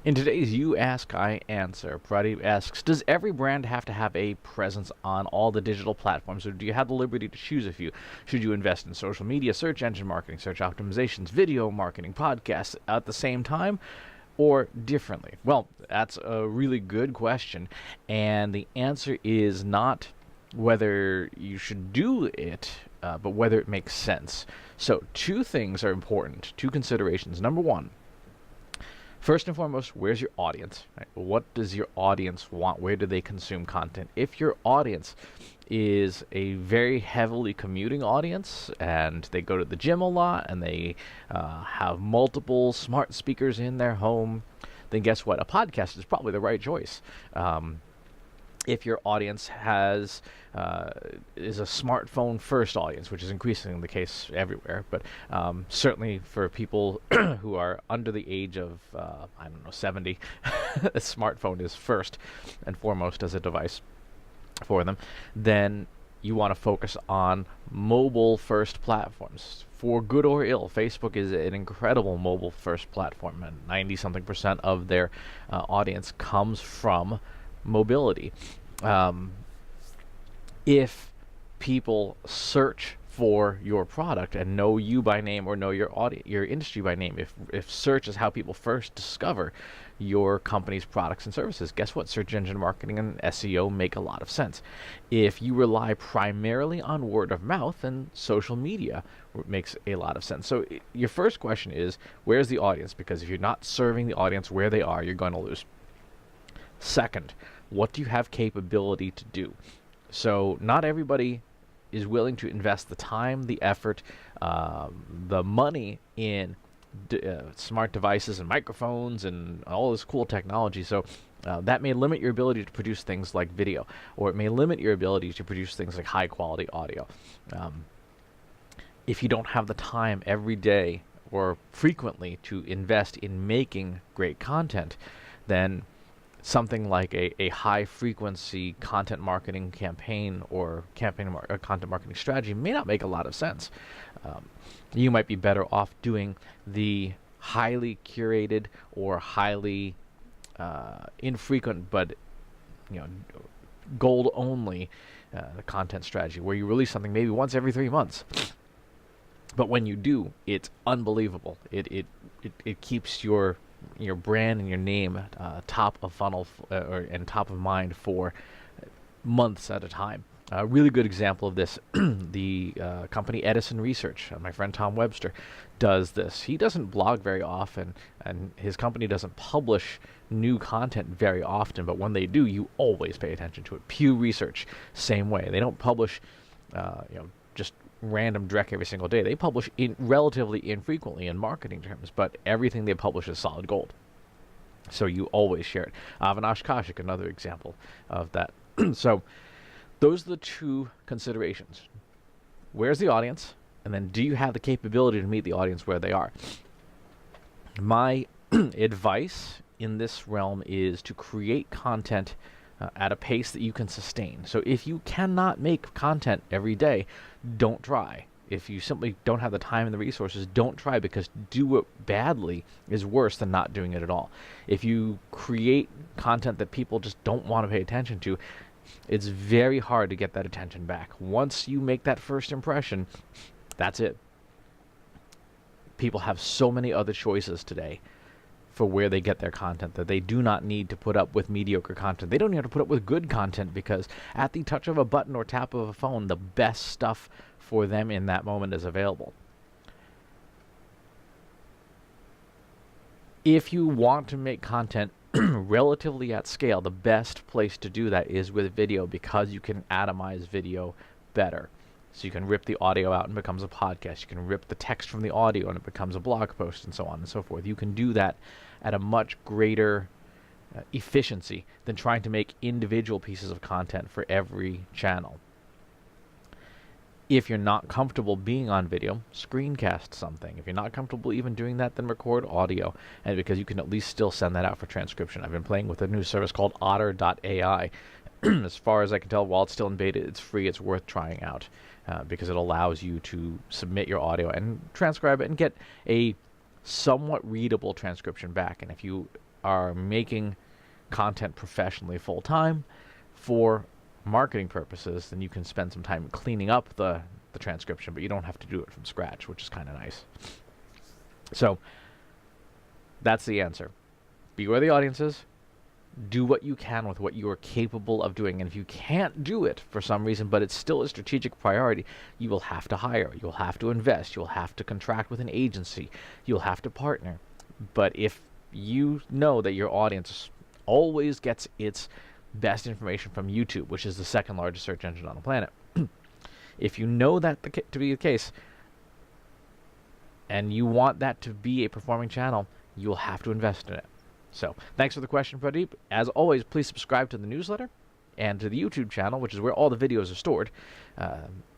In today's You Ask, I Answer, Pradeep asks, does every brand have to have a presence on all the digital platforms, or do you have the liberty to choose a few? Should you invest in social media, search engine marketing, search optimizations, video marketing, podcasts at the same time, or differently? Well, that's a really good question, and the answer is not whether you should do it, but whether it makes sense. So, two things are important, two considerations. Number one, first and foremost, where's your audience? Right? What does your audience want? Where do they consume content? If your audience is a very heavily commuting audience and they go to the gym a lot and they have multiple smart speakers in their home, then guess what? A podcast is probably the right choice. If your audience is a smartphone first audience, which is increasingly the case everywhere, but certainly for people who are under the age of 70, a smartphone is first and foremost as a device for them, then you want to focus on mobile first platforms. For good or ill, Facebook is an incredible mobile first platform, and 90 something percent of their audience comes from mobility. If people search for your product and know you by name or know your industry by name, if search is how people first discover your company's products and services, guess what? Search engine marketing and SEO make a lot of sense. If you rely primarily on word of mouth, then social media makes a lot of sense. So your first question is, where's the audience? Because if you're not serving the audience where they are, you're going to lose. Second, what do you have capability to do? So not everybody is willing to invest the time, the effort, the money in smart devices and microphones and all this cool technology. So that may limit your ability to produce things like video, or it may limit your ability to produce things like high quality audio. If you don't have the time every day or frequently to invest in making great content, then something like a high frequency content marketing campaign or content marketing strategy may not make a lot of sense. You might be better off doing the highly curated or highly infrequent but gold only content strategy, where you release something maybe once every 3 months. But when you do, it's unbelievable. It keeps your brand and your name top of funnel and top of mind for months at a time. A really good example of this, the company Edison Research, my friend Tom Webster, does this. He doesn't blog very often, and his company doesn't publish new content very often, but when they do, you always pay attention to it. Pew Research, same way. They don't publish just random dreck every single day. They publish relatively infrequently in marketing terms, but everything they publish is solid gold. So you always share it. Avinash Kaushik, another example of that. So those are the two considerations. Where's the audience? And then do you have the capability to meet the audience where they are? My advice in this realm is to create content at a pace that you can sustain. So if you cannot make content every day, don't try. If you simply don't have the time and the resources, don't try, because do it badly is worse than not doing it at all. If you create content that people just don't want to pay attention to, it's very hard to get that attention back. Once you make that first impression, that's it. People have so many other choices today for where they get their content that they do not need to put up with mediocre content. They don't have to put up with good content, because at the touch of a button or tap of a phone, the best stuff for them in that moment is available. If you want to make content relatively at scale, the best place to do that is with video, because you can atomize video better. So you can rip the audio out and it becomes a podcast. You can rip the text from the audio and it becomes a blog post, and so on and so forth. You can do that at a much greater efficiency than trying to make individual pieces of content for every channel. If you're not comfortable being on video, screencast something. If you're not comfortable even doing that, then record audio, and because you can at least still send that out for transcription. I've been playing with a new service called Otter.ai. As far as I can tell, while it's still in beta, it's free. It's worth trying out because it allows you to submit your audio and transcribe it and get a somewhat readable transcription back. And if you are making content professionally full time for marketing purposes, then you can spend some time cleaning up the transcription, but you don't have to do it from scratch, which is kind of nice. So that's the answer. Be where the audience is. Do what you can with what you are capable of doing. And if you can't do it for some reason, but it's still a strategic priority, you will have to hire. You'll have to invest. You'll have to contract with an agency. You'll have to partner. But if you know that your audience always gets its best information from YouTube, which is the second largest search engine on the planet, if you know that to be the case, and you want that to be a performing channel, you'll have to invest in it. So, thanks for the question, Pradeep. As always, please subscribe to the newsletter and to the YouTube channel, which is where all the videos are stored.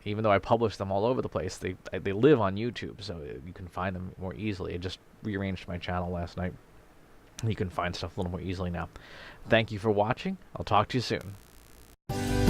Even though I publish them all over the place, they live on YouTube, so you can find them more easily. I just rearranged my channel last night. You can find stuff a little more easily now. Thank you for watching. I'll talk to you soon.